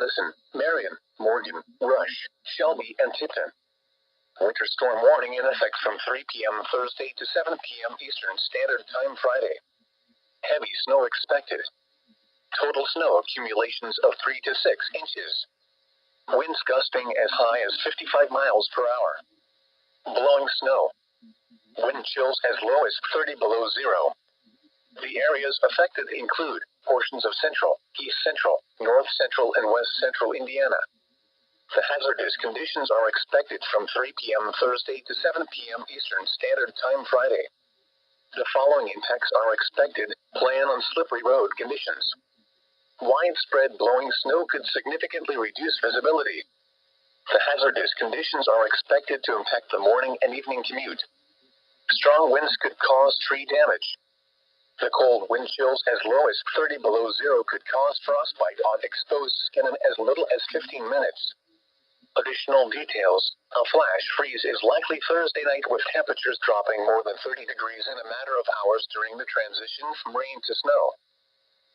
Madison, Marion, Morgan, Rush, Shelby, and Tipton. Winter storm warning in effect from 3 p.m. Thursday to 7 p.m. Eastern Standard Time Friday. Heavy snow expected. Total snow accumulations of 3 to 6 inches. Winds gusting as high as 55 miles per hour. Blowing snow. Wind chills as low as 30 below zero. The areas affected include portions of central, east central, north central, and west central Indiana. The hazardous conditions are expected from 3 p.m. Thursday to 7 p.m. Eastern Standard Time Friday. The following impacts are expected. Plan on slippery road conditions. Widespread blowing snow could significantly reduce visibility. The hazardous conditions are expected to impact the morning and evening commute. Strong winds could cause tree damage. The cold wind chills as low as 30 below zero could cause frostbite on exposed skin in as little as 15 minutes. Additional details: a flash freeze is likely Thursday night with temperatures dropping more than 30 degrees in a matter of hours during the transition from rain to snow.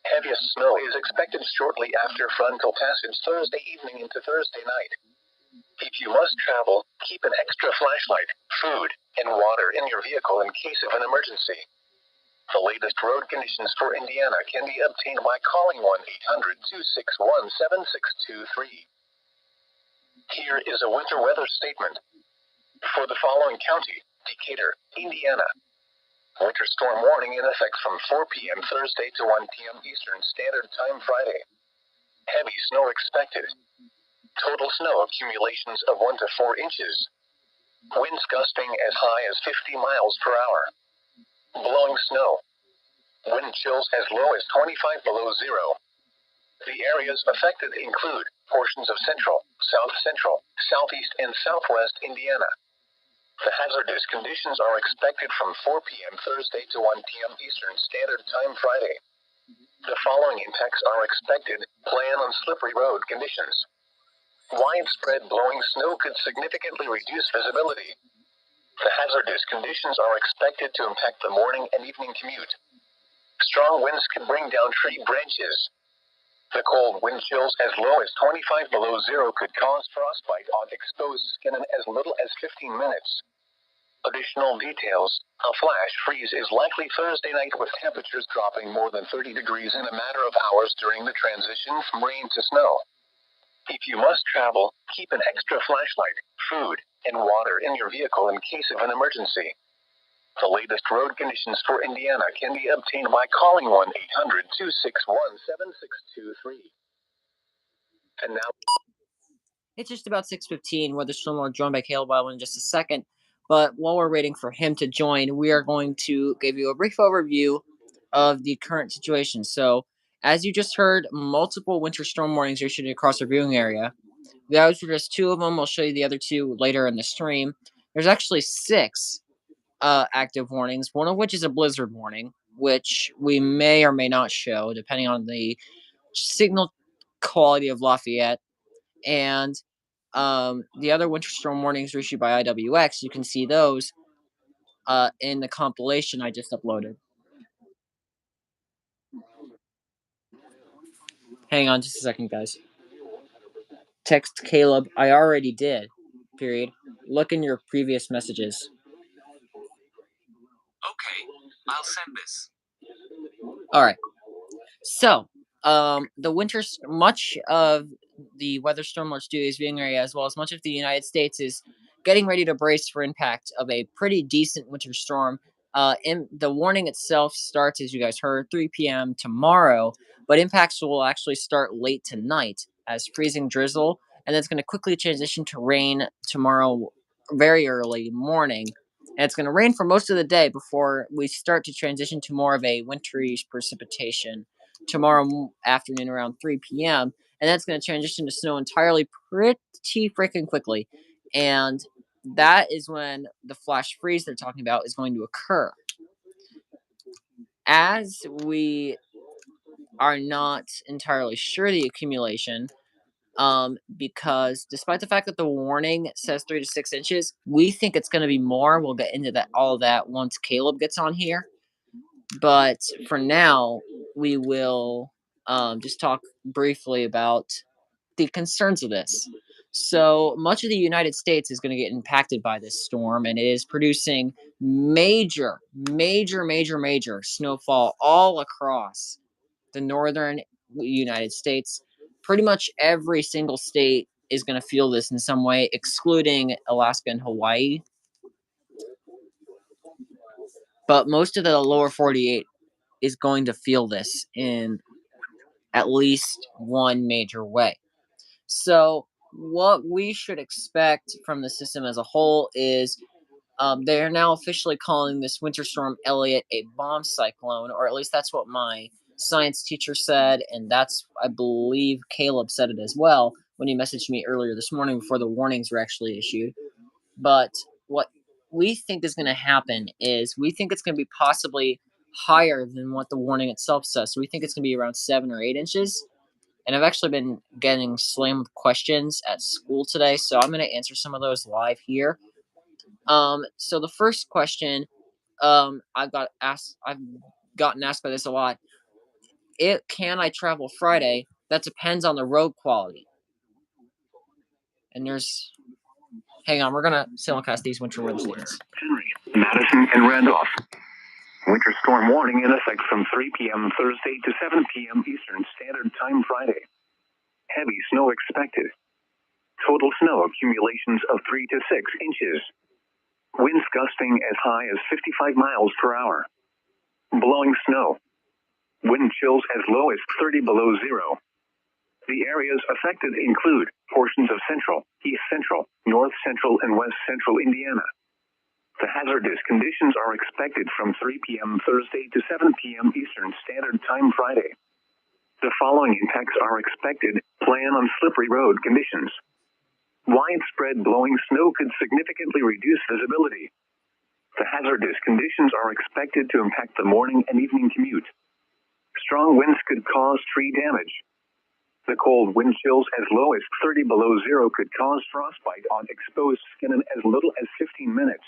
Heaviest snow is expected shortly after frontal passage Thursday evening into Thursday night. If you must travel, keep an extra flashlight, food, and water in your vehicle in case of an emergency. The latest road conditions for Indiana can be obtained by calling 1-800-261-7623. Here is a winter weather statement. For the following county: Decatur, Indiana. Winter storm warning in effect from 4 p.m. Thursday to 1 p.m. Eastern Standard Time Friday. Heavy snow expected. Total snow accumulations of 1 to 4 inches. Winds gusting as high as 50 miles per hour. Blowing snow. Wind chills as low as 25 below zero. The areas affected include portions of central, south central, southeast, and southwest Indiana. The hazardous conditions are expected from 4 p.m. Thursday to 1 p.m. Eastern Standard Time Friday. The following impacts are expected. Plan on slippery road conditions. Widespread blowing snow could significantly reduce visibility. The hazardous conditions are expected to impact the morning and evening commute. Strong winds could bring down tree branches. The cold wind chills as low as 25 below zero could cause frostbite on exposed skin in as little as 15 minutes. Additional details: a flash freeze is likely Thursday night with temperatures dropping more than 30 degrees in a matter of hours during the transition from rain to snow. If you must travel, keep an extra flashlight, food, and water in your vehicle in case of an emergency. The latest road conditions for Indiana can be obtained by calling 1-800-261-7623. And now, it's just about 6:15. Weather storm will joined by Caleb Wild in just a second. But while we're waiting for him to join, we are going to give you a brief overview of the current situation. So, as you just heard, multiple winter storm warnings are issued across our viewing area. Those were just two of them. We'll show you the other two later in the stream. There's actually six active warnings, one of which is a blizzard warning, which we may or may not show, depending on the signal quality of Lafayette. And the other winter storm warnings were issued by IWX. You can see those in the compilation I just uploaded. Hang on just a second, guys. Text Caleb. I already did. Period. Look in your previous messages. Okay, I'll send this. All right. So, much of the weather storm watch studios viewing area, as well as much of the United States, is getting ready to brace for impact of a pretty decent winter storm. The warning itself starts, as you guys heard, 3 p.m. tomorrow, but impacts will actually start late tonight as freezing drizzle, and it's going to quickly transition to rain tomorrow, very early morning. And it's going to rain for most of the day before we start to transition to more of a wintry precipitation tomorrow afternoon around 3 p.m. And that's going to transition to snow entirely pretty freaking quickly. And that is when the flash freeze they're talking about is going to occur. As we are not entirely sure the accumulation, because despite the fact that the warning says 3 to 6 inches, we think it's going to be more. We'll get into all of that once Caleb gets on here. But for now, we will just talk briefly about the concerns of this. So much of the United States is going to get impacted by this storm, and it is producing major snowfall all across the northern United States. Pretty much every single state is going to feel this in some way, excluding Alaska and Hawaii. But most of the lower 48 is going to feel this in at least one major way. So, what we should expect from the system as a whole is they are now officially calling this winter storm Elliott a bomb cyclone, or at least that's what my science teacher said, and that's, I believe, Caleb said it as well when he messaged me earlier this morning before the warnings were actually issued. But what we think is going to happen is we think it's going to be possibly higher than what the warning itself says. So we think it's going to be around 7 or 8 inches. And I've actually been getting slammed with questions at school today, so I'm going to answer some of those live here. So the first question, I've gotten asked by this a lot. Can I travel Friday? That depends on the road quality. And hang on, we're gonna simulcast these winter weather statements. Henry, Madison, and Randolph. Winter storm warning in effect from 3 p.m. Thursday to 7 p.m. Eastern Standard Time Friday. Heavy snow expected. Total snow accumulations of 3 to 6 inches. Winds gusting as high as 55 miles per hour. Blowing snow. Wind chills as low as 30 below zero. The areas affected include portions of central, east central, north central, and west central Indiana. The hazardous conditions are expected from 3 p.m. Thursday to 7 p.m. Eastern Standard Time Friday. The following impacts are expected. Plan on slippery road conditions. Widespread blowing snow could significantly reduce visibility. The hazardous conditions are expected to impact the morning and evening commute. Strong winds could cause tree damage. The cold wind chills as low as 30 below zero could cause frostbite on exposed skin in as little as 15 minutes.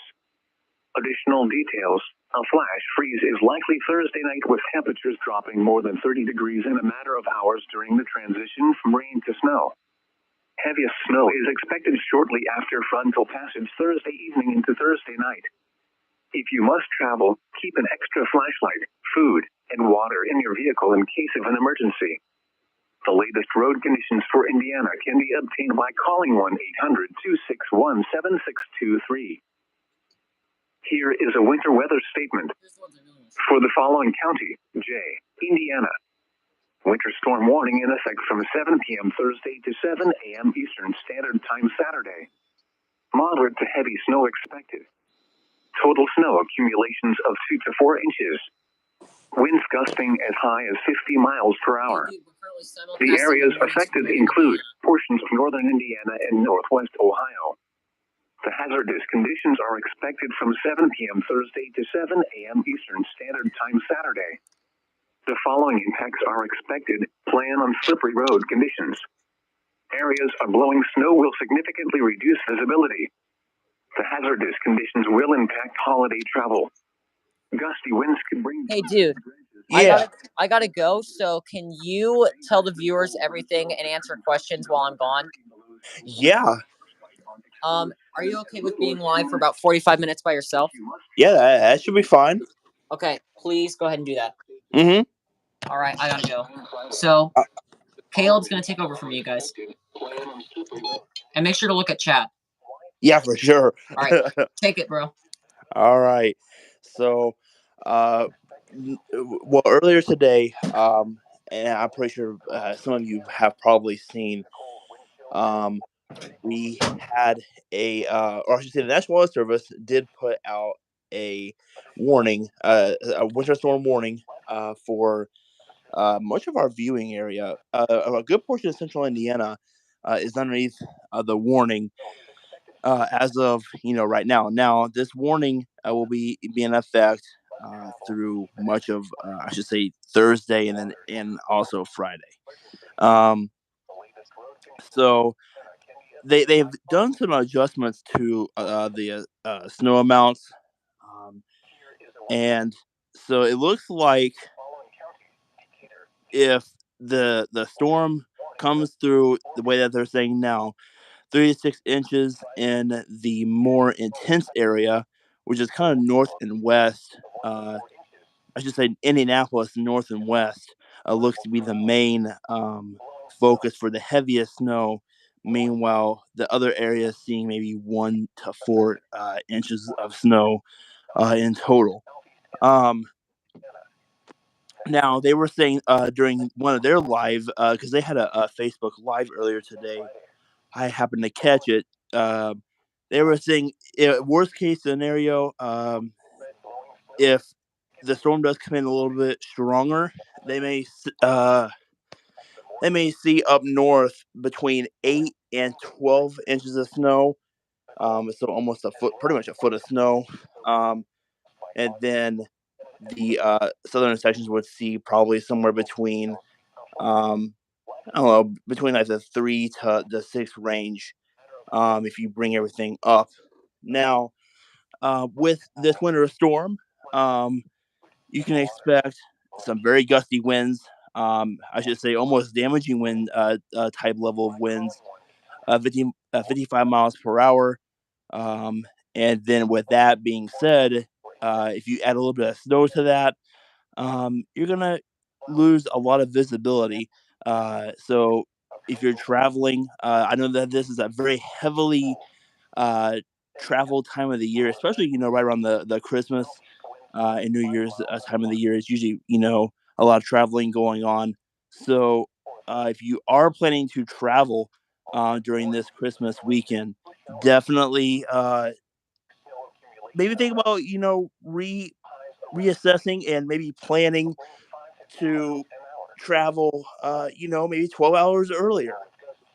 Additional details: a flash freeze is likely Thursday night with temperatures dropping more than 30 degrees in a matter of hours during the transition from rain to snow. Heaviest snow is expected shortly after frontal passage Thursday evening into Thursday night. If you must travel, keep an extra flashlight, food, and water in your vehicle in case of an emergency. The latest road conditions for Indiana can be obtained by calling 1-800-261-7623. Here is a winter weather statement. For the following county, J, Indiana. Winter storm warning in effect from 7 p.m. Thursday to 7 a.m. Eastern Standard Time Saturday. Moderate to heavy snow expected. Total snow accumulations of 2 to 4 inches. Winds gusting as high as 50 miles per hour. The areas affected include portions of northern Indiana and northwest Ohio. The hazardous conditions are expected from 7 p.m. Thursday to 7 a.m. Eastern Standard Time Saturday. The following impacts are expected. Plan on slippery road conditions. Areas of blowing snow will significantly reduce visibility. The hazardous conditions will impact holiday travel. Gusty winds could bring... Hey, dude. Yeah. I gotta go. So can you tell the viewers everything and answer questions while I'm gone? Yeah. Are you okay with being live for about 45 minutes by yourself? Yeah, that should be fine. Okay, please go ahead and do that. Mm-hmm. All right, I gotta go. So Caleb's gonna take over from you guys, and make sure to look at chat. Yeah, for sure. All right, take it, bro. All right. So, well, earlier today, and I'm pretty sure some of you have probably seen, we had or I should say, the National Weather Service did put out a warning, a winter storm warning, for much of our viewing area. A good portion of central Indiana is underneath the warning as of right now. Now, this warning will be in effect through much of I should say Thursday and also Friday. So they've done some adjustments to the snow amounts, and so it looks like if the storm comes through the way that they're saying now, 3 to 6 inches in the more intense area, which is kind of north and west. I should say Indianapolis, north and west, looks to be the main focus for the heaviest snow. Meanwhile, the other areas seeing maybe 1 to 4 inches of snow in total. Now they were saying during one of their live, because they had a Facebook live earlier today. I happened to catch it. They were saying, worst case scenario, if the storm does come in a little bit stronger, they may see up north between 8 and 12 inches of snow. So almost a foot, pretty much a foot of snow. And then the southern sections would see probably somewhere between I don't know, between like the 3 to the 6 range. If you bring everything up. Now, with this winter storm, you can expect some very gusty winds. I should say almost damaging wind type level of winds, 55 miles per hour. And then with that being said, if you add a little bit of snow to that, you're gonna lose a lot of visibility. So if you're traveling, I know that this is a very heavily travel time of the year, especially right around the Christmas and New Year's time of the year. Is usually a lot of traveling going on. So if you are planning to travel during this Christmas weekend, definitely maybe think about reassessing and maybe planning to travel, maybe 12 hours earlier,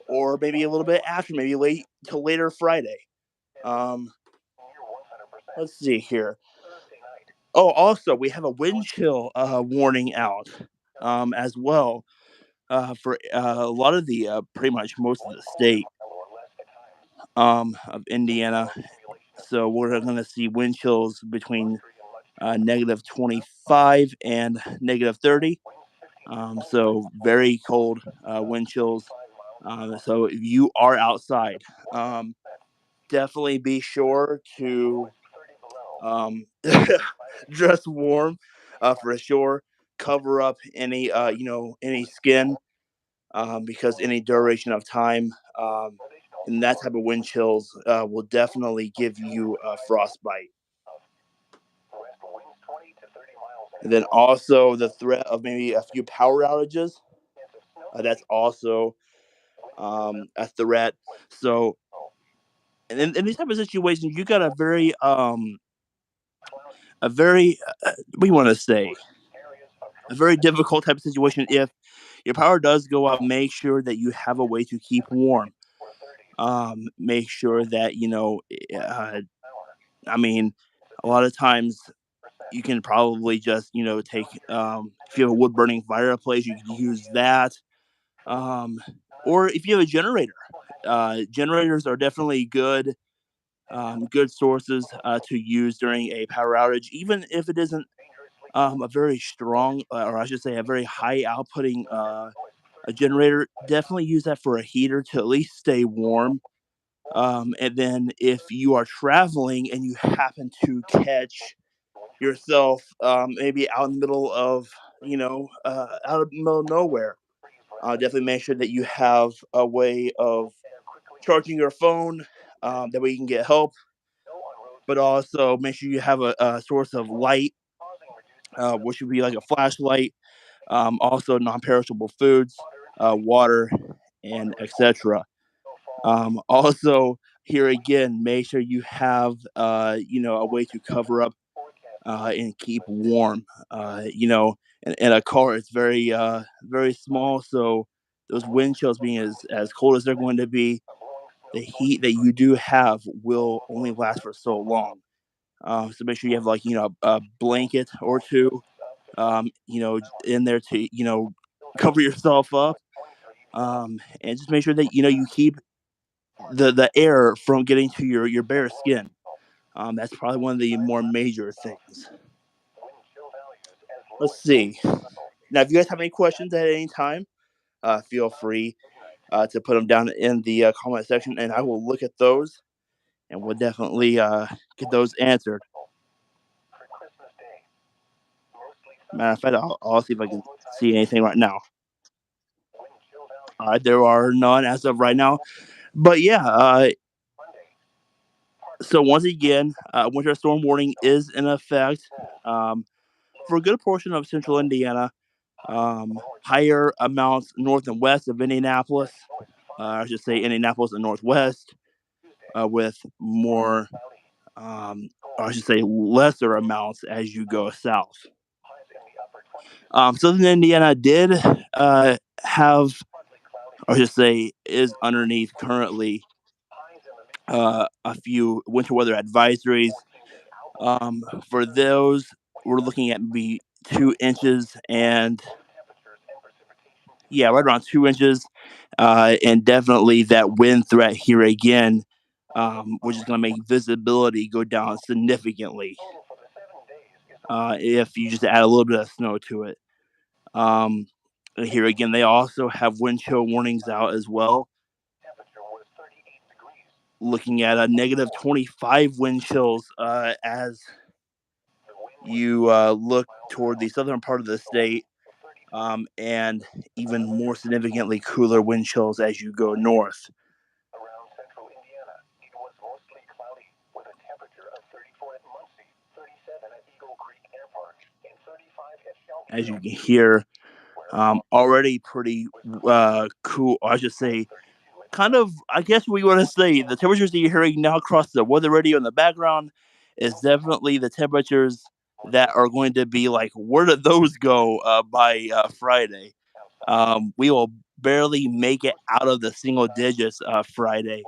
or maybe a little bit after, maybe late till later Friday. Um, let's see here. Oh, also we have a wind chill warning out as well for a lot of the pretty much most of the state of Indiana. So we're going to see wind chills between -25 and -30. So very cold wind chills. So if you are outside, definitely be sure to dress warm for sure. Cover up any any skin because any duration of time and that type of wind chills will definitely give you a frostbite. And then also the threat of maybe a few power outages. That's also a threat. So, and in these type of situations, you got a very what do you want to say? A very difficult type of situation. If your power does go out, make sure that you have a way to keep warm. Make sure that I mean, a lot of times you can probably just take if you have a wood burning fireplace, you can use that. Um, or if you have a generator, generators are definitely good sources to use during a power outage, even if it isn't a very strong, or I should say, a very high outputting a generator. Definitely use that for a heater to at least stay warm. And then if you are traveling and you happen to catch yourself maybe out in the middle of out of the middle of nowhere, definitely make sure that you have a way of charging your phone. That way you can get help, but also make sure you have a source of light, which would be like a flashlight. Also, non-perishable foods, water, and etc. Also, here again, make sure you have a way to cover up and keep warm. In a car, it's very small, so those wind chills being as cold as they're going to be, the heat that you do have will only last for so long. So make sure you have like a blanket or two, in there to cover yourself up, and just make sure that you keep the air from getting to your bare skin. That's probably one of the more major things. Let's see. Now, if you guys have any questions at any time, feel free. to put them down in the comment section, and I will look at those, and we'll definitely get those answered. Matter of fact, I'll see if I can see anything right now. All right, there are none as of right now, but yeah. So once again, winter storm warning is in effect for a good portion of central Indiana. Higher amounts north and west of Indianapolis. I should say Indianapolis and northwest, with more, I should say, lesser amounts as you go south. Southern Indiana did have, I should say, is underneath currently a few winter weather advisories. For those, we're looking at maybe 2 inches and right around 2 inches, and definitely that wind threat here again, which is going to make visibility go down significantly if you just add a little bit of snow to it. Here again, they also have wind chill warnings out as well. Looking at a negative 25 wind chills as you look toward the southern part of the state, and even more significantly cooler wind chills as you go north. Around central Indiana, it was mostly cloudy with a temperature of 34 at Muncie, 37 at Eagle Creek Airport, and 35 at Shelby. As you can hear, already pretty cool. I should say, kind of, I guess we want to say the temperatures that you're hearing now across the weather radio in the background is definitely the temperatures that are going to be like, where did those go by Friday? We will barely make it out of the single digits Friday.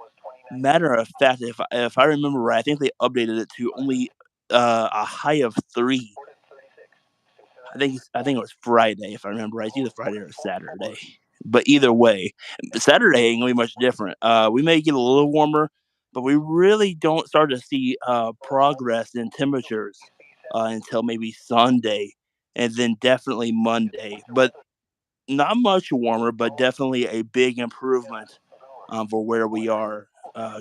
Matter of fact, if I remember right, I think they updated it to only a high of 3. I think it was Friday, if I remember right. It's either Friday or Saturday. But either way, Saturday ain't gonna be much different. We may get a little warmer, but we really don't start to see progress in temperatures until maybe Sunday, and then definitely Monday. But not much warmer, but definitely a big improvement for where we are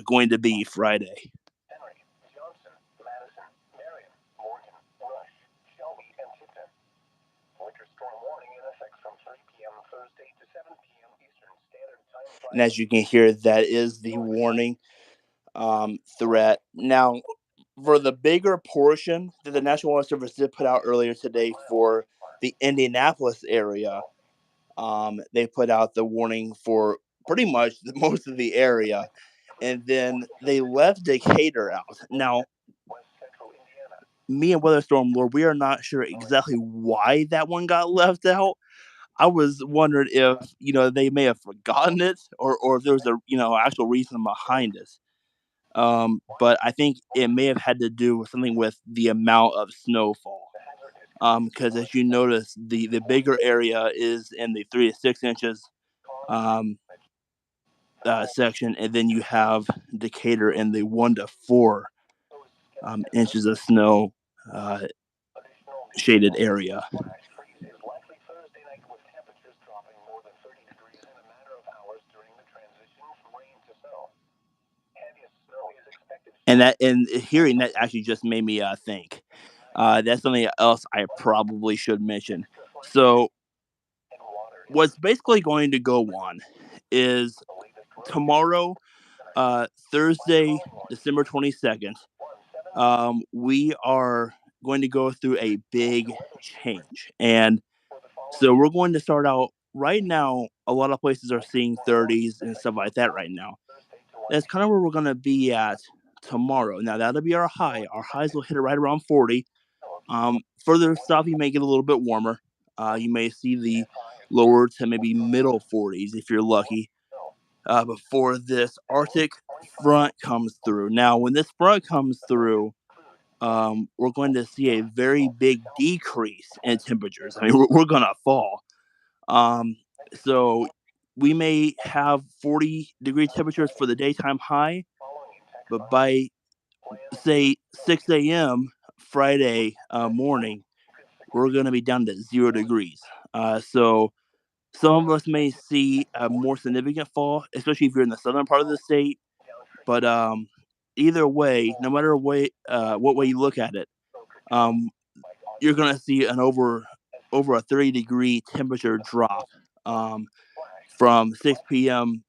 going to be Friday. And as you can hear, that is the warning threat. Now, for the bigger portion that the National Weather Service did put out earlier today for the Indianapolis area, they put out the warning for pretty much most of the area, and then they left Decatur out. Now, me and Weather Storm Lord, we are not sure exactly why that one got left out. I was wondering if they may have forgotten it, or if there was a actual reason behind it. But I think it may have had to do with something with the amount of snowfall. Because as you notice, the bigger area is in the 3 to 6 inches section, and then you have Decatur in the 1 to 4 inches of snow shaded area. And hearing that actually just made me think. That's something else I probably should mention. So what's basically going to go on is tomorrow, Thursday, December 22nd, we are going to go through a big change. And so we're going to start out right now. A lot of places are seeing 30s and stuff like that right now. That's kind of where we're going to be at tomorrow. Now, that'll be our high. Our highs will hit it right around 40. Further south, you may get a little bit warmer. You may see the lower to maybe middle 40s if you're lucky. Before this Arctic front comes through. Now, when this front comes through, we're going to see a very big decrease in temperatures. I mean, we're going to fall. So we may have 40-degree temperatures for the daytime high, but by, say, 6 a.m. Friday morning, we're going to be down to 0 degrees. So Some of us may see a more significant fall, especially if you're in the southern part of the state. But either way, no matter what way you look at it, um, you're gonna see an over a 30-degree temperature drop from 6 p.m.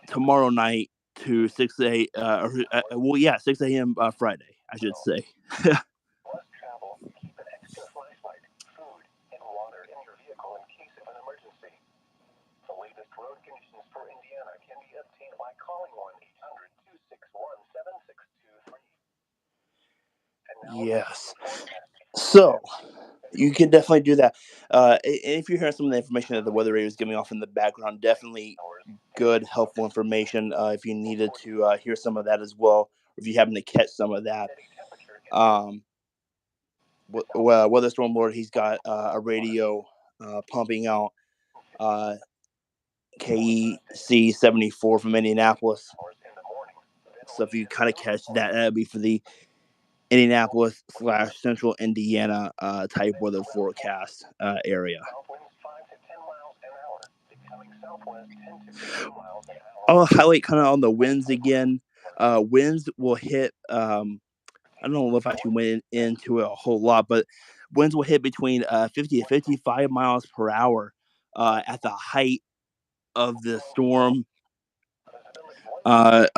tomorrow night to 6 a.m. Friday, I should say. Must travel. Keep an extra flashlight, food, and water in your vehicle in case of an emergency. The latest road conditions for Indiana can be obtained by calling 1-800-261-7623. And now Yes. So you can definitely do that. If you're hearing some of the information that the weather radio is giving off in the background, definitely good, helpful information. If you needed to hear some of that as well, or if you happen to catch some of that. Well, Weather Storm Lord, he's got a radio pumping out KEC 74 from Indianapolis. So if you kind of catch that, that'd be for the Indianapolis / Central Indiana type weather forecast area. I'll highlight kind of on the winds again. Winds will hit. I don't know if I actually went into it a whole lot, but winds will hit between 50 to 55 miles per hour at the height of the storm. I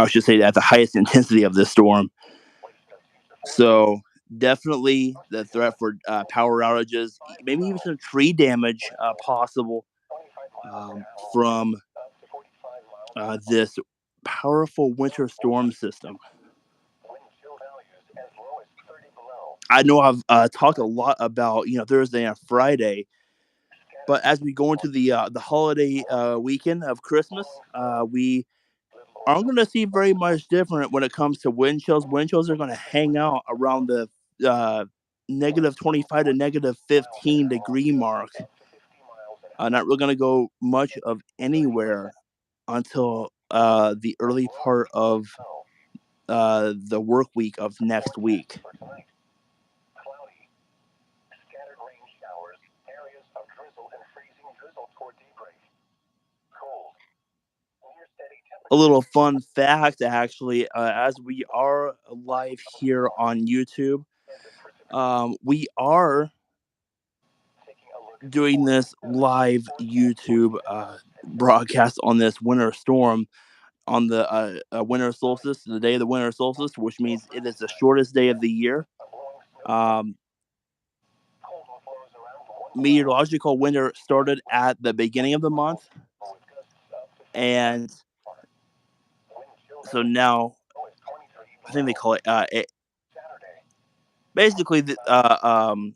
should say at the highest intensity of the storm. So definitely the threat for power outages, maybe even some tree damage possible from this powerful winter storm system. I know I've talked a lot about Thursday and Friday, but as we go into the holiday weekend of Christmas, we aren't going to see very much different when it comes to wind chills. Wind chills are going to hang out around the negative 25 to negative 15 degree mark. Not really going to go much of anywhere until the early part of the work week of next week. A little fun fact, actually, as we are live here on YouTube, we are doing this live YouTube broadcast on this winter storm on the winter solstice, the day of the winter solstice, which means it is the shortest day of the year. Meteorological winter started at the beginning of the month, and so now I think they call it basically I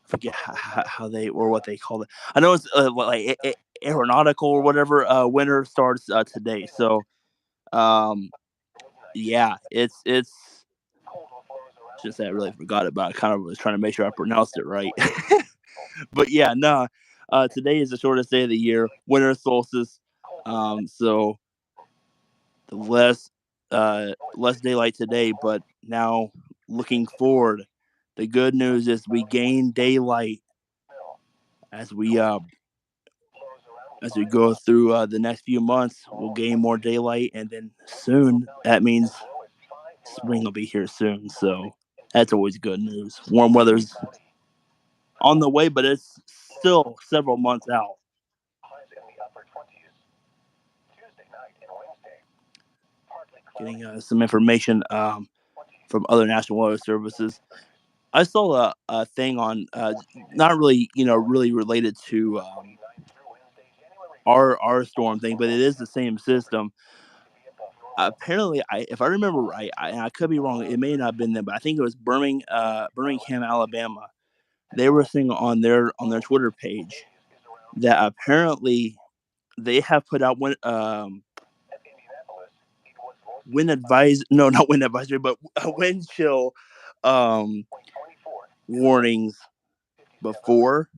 forget how they or what they call it. I know it's like aeronautical or whatever. Winter starts today, so yeah, it's. Just say I really forgot about it. I kind of was trying to make sure I pronounced it right. But yeah, no. Today is the shortest day of the year, winter solstice. So the less daylight today, but now looking forward, the good news is we gain daylight as we go through the next few months. We'll gain more daylight, and then soon that means spring will be here soon. So that's always good news. Warm weather's on the way, but it's still several months out. Getting some information from other national weather services. I saw a thing on not really really related to our storm thing, but it is the same system. Apparently, if I remember right, and I could be wrong, it may not have been them, but I think it was Birmingham, Alabama. They were saying on their Twitter page that apparently they have put out wind not wind advisory, but wind chill warnings before,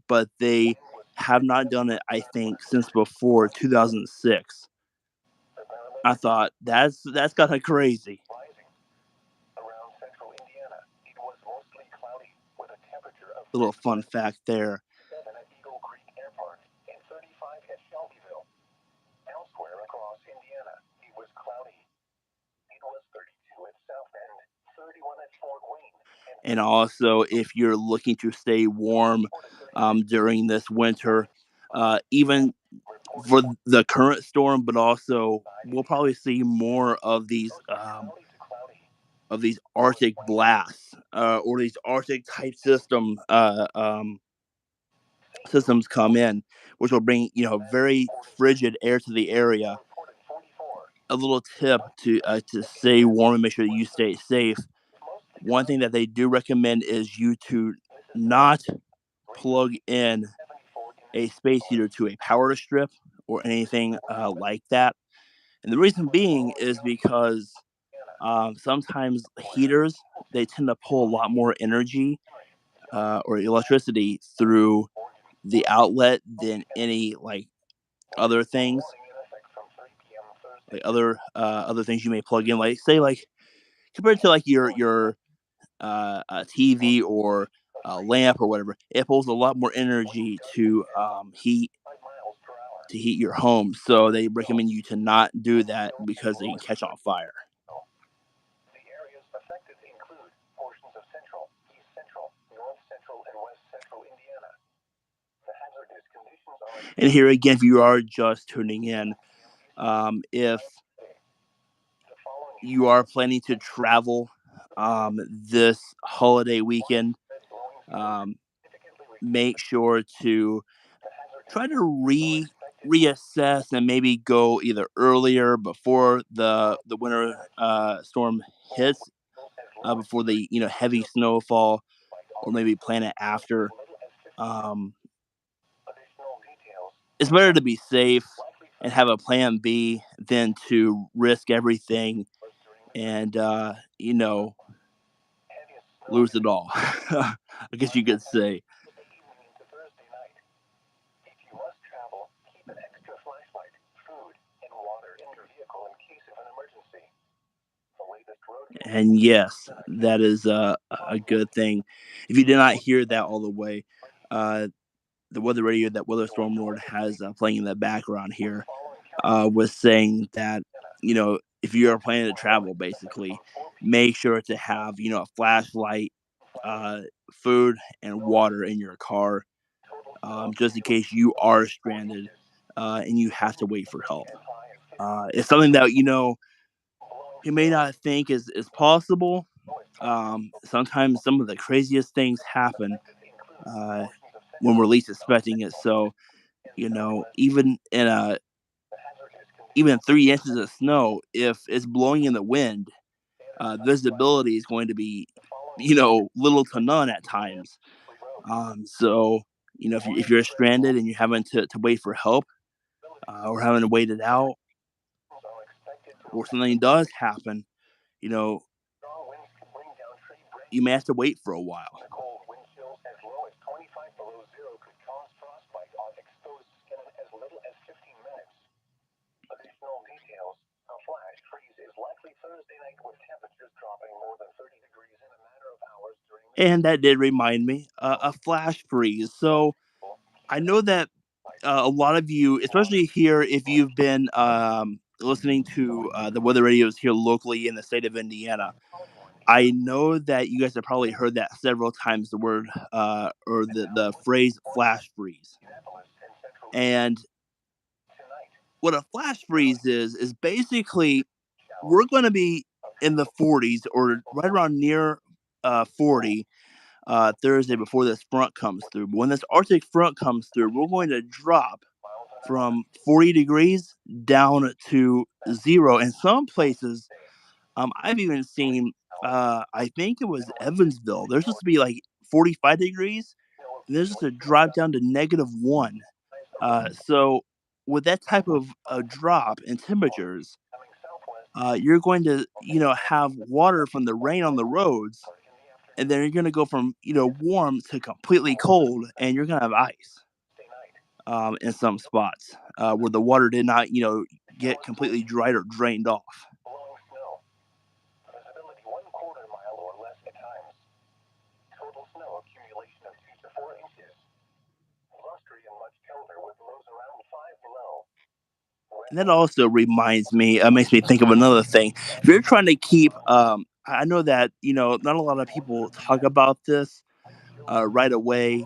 but they have not done it, I think, since before 2006. I thought that's kind of crazy. A little fun fact there. And also, if you're looking to stay warm during this winter, even for the current storm, but also we'll probably see more of these Arctic blasts or these Arctic type systems come in, which will bring very frigid air to the area. A little tip to stay warm and make sure that you stay safe. One thing that they do recommend is you to not plug in a space heater to a power strip or anything like that. And the reason being is because sometimes heaters they tend to pull a lot more energy or electricity through the outlet than any like other things, like other things you may plug in, like say like compared to like your TV or lamp or whatever. It pulls a lot more energy to heat your home, so they recommend you to not do that because they can catch on fire. The areas affected include portions of central, east central, north central, and west central Indiana. The hazardous conditions are And here again, if you are just tuning in, if you are planning to travel this holiday weekend, make sure to try to reassess and maybe go either earlier before the winter storm hits, before the heavy snowfall, or maybe plan it after. Um, it's better to be safe and have a plan B than to risk everything and lose it all. I guess you could say. If you must travel, keep an extra flashlight, food, and water in your vehicle in case of an emergency. The latest road And yes, that is a good thing. If you did not hear that all the way, uh, the weather radio that Weather Storm Lord has playing in the background here was saying that if you are planning to travel, basically make sure to have a flashlight, uh, food, and water in your car, just in case you are stranded and you have to wait for help. It's something that you may not think is possible. Sometimes some of the craziest things happen uh, when we're least expecting it. So even in a even 3 inches of snow, if it's blowing in the wind, visibility is going to be little to none at times. So if you're stranded and you're having to wait for help, or having to wait it out, or something does happen, you know you may have to wait for a while. cold wind chills as low as 25 below zero could cause frostbite on exposed skin in as little as 15 minutes. Additional details. A flash freeze is likely Thursday night with temperatures dropping more than 30 degrees in a matter of hours during the And that did remind me, a flash freeze. So I know that a lot of you, especially here, if you've been listening to the weather radios here locally in the state of Indiana, I know that you guys have probably heard that several times, the word or the phrase flash freeze. And what a flash freeze is basically we're going to be in the 40s or right around near 40 Thursday before this front comes through. But when this Arctic front comes through, we're going to drop from 40 degrees down to zero. In some places, I've even seen, I think it was Evansville, there's supposed to be like 45 degrees, and there's just a drop down to -1. So with that type of drop in temperatures, you're going to, have water from the rain on the roads, and then you're going to go from, warm to completely cold, and you're going to have ice in some spots where the water did not, get completely dried or drained off. blowing snow. Visibility 1/4 mile or less at times. Total snow accumulation of 2 to 4 inches. Blustery and much colder with lows around 5 below. And that also reminds me, makes me think of another thing. If you're trying to keep I know that not a lot of people talk about this right away,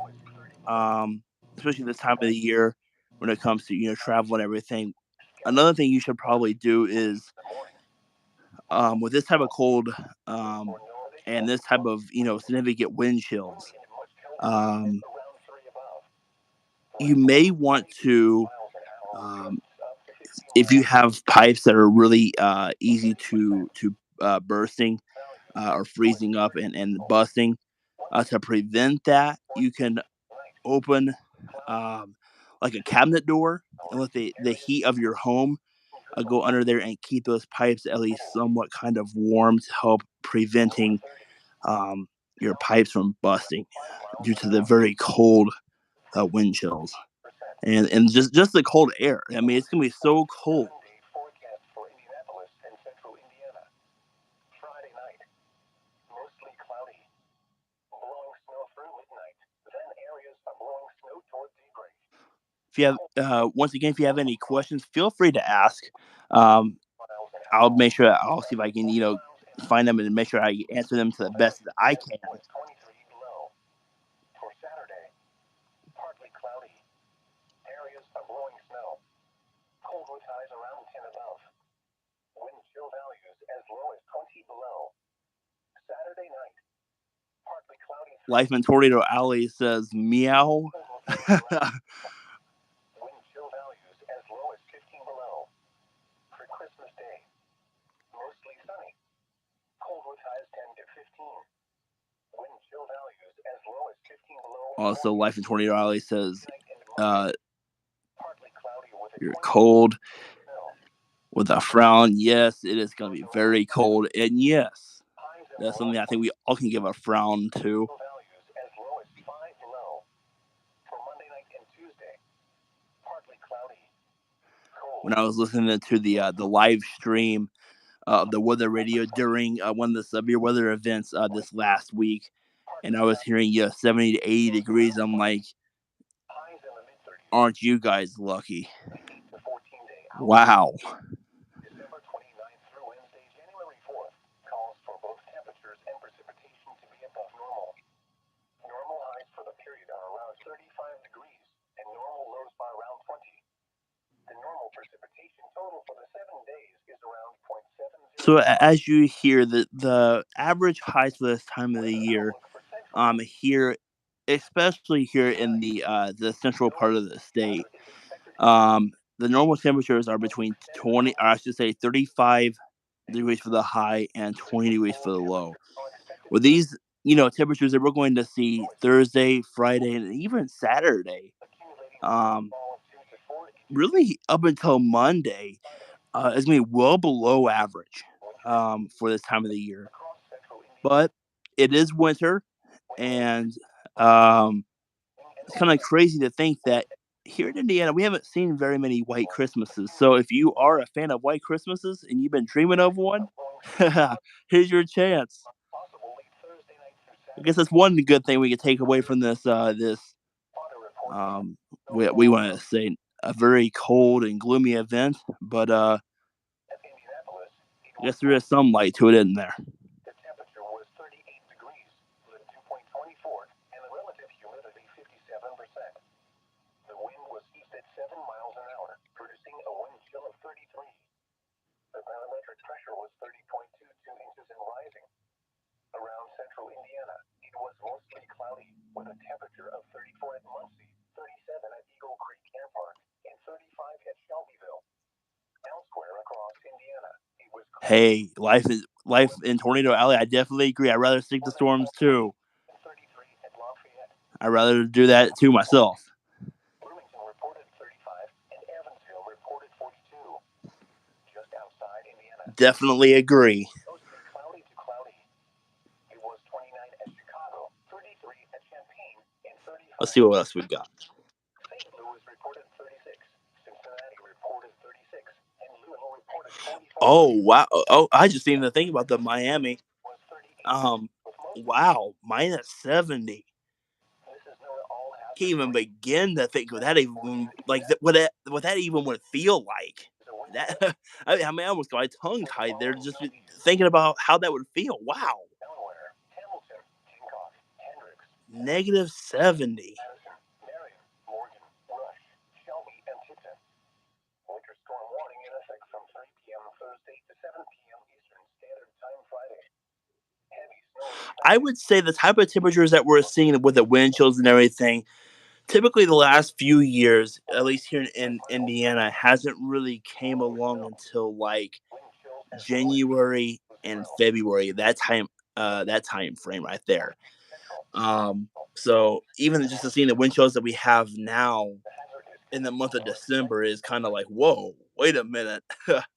um, especially this time of the year when it comes to travel and everything. Another thing you should probably do is with this type of cold and this type of significant wind chills, um, you may want to um, if you have pipes that are really easy to bursting or freezing up and busting, to prevent that, you can open um, like a cabinet door and let the heat of your home go under there and keep those pipes at least somewhat kind of warm to help preventing um, your pipes from busting due to the very cold wind chills and just the cold air. I mean, it's gonna be so cold. Friday night, mostly cloudy, blowing snow through midnight. Then areas of blowing snow toward daybreak. If you have once again, if you have any questions, feel free to ask. Um, I'll make sure I'll see if I can find them and make sure I answer them to the best that I can. 23 below. For Saturday, partly cloudy, areas of blowing snow. Cold with highs around 10 above. Wind chill values as low as 20 below. Saturday night, partly cloudy. Life in Tornado Alley says meow. Wind chill values as low as 15 below. For Christmas Day, mostly sunny. Cold with highs 10 to 15. Wind chill values as low as 15 below. Also, Life in Tornado Alley says partly cloudy with you're cold with a frown. Yes, it is going to be very cold. And yes, that's something I think we all can give a frown to. values as low as 5 below. For Monday night and Tuesday, partly cloudy. When I was listening to the live stream of the weather radio during one of the severe weather events this last week, and I was hearing 70 to 80 degrees, I'm like, aren't you guys lucky? Wow. December 29th through Wednesday, January 4th, calls for both temperatures and precipitation to be above normal. Normal highs for the period are around 35 degrees, and normal lows by around 20. The normal precipitation total for the 7 days is around 0.70. So as you hear, the average highs for this time of the year, here, especially here in the central part of the state, the normal temperatures are between 20, or I should say 35 degrees for the high and 20 degrees for the low. With these, temperatures that we're going to see Thursday, Friday, and even Saturday, really up until Monday, is going to be well below average for this time of the year. But it is winter, and it's kind of crazy to think that here in Indiana, we haven't seen very many white Christmases. So if you are a fan of white Christmases and you've been dreaming of one, here's your chance. I guess that's one good thing we can take away from this. We want to say a very cold and gloomy event, but I guess there is some light to it, isn't there? The temperature was 38 degrees, with 2.24, and the relative humidity 57%. The wind was east at 7 miles an hour, producing a wind chill of 33. The barometric pressure was 30.22 inches and rising. Around central Indiana, it was mostly cloudy, with a temperature of 34 at Muncie, 37 at Eagle Creek Air Park, and 35 at Shelbyville. Elsewhere across Indiana, it was cold. Hey, life in Tornado Alley. I definitely agree. I'd rather stick to storms too. 33 at Lafayette. I'd rather do that too myself. Bloomington reported 35, and Evansville reported 42. Just outside Indiana. Definitely agree. Mostly cloudy to cloudy. It was 29 at Chicago, 33 at Champaign, and 35. Let's see what else we've got. St. Louis reported 36. Cincinnati reported 36, and Louisville reported 44. Oh wow! Oh, I just seen the thing about the Miami. Was 38. Wow, minus 70. This is known all Can't even begin to think what that even what that even would feel like. that I mean, I almost got my tongue tied there just thinking about how that would feel. Wow, Delaware, Hamilton, Tinkoff, Hendricks, -70. Madison, Marion, Morgan, Rush, Shelby, and Tipton. Winter storm warning in effect from 3 p.m. Thursday to 7 p.m. Eastern Standard Time Friday. Heavy snow I expected. would say the type of temperatures that we're seeing with the wind chills and everything, typically the last few years, at least here in Indiana, hasn't really came along until like Wind chills as low as January and 0. February. That time frame right there. Central, So even just to seeing the wind chills that we have now the hazard is in the month conditions of are expected. December is kind of like, whoa, wait a minute. Standard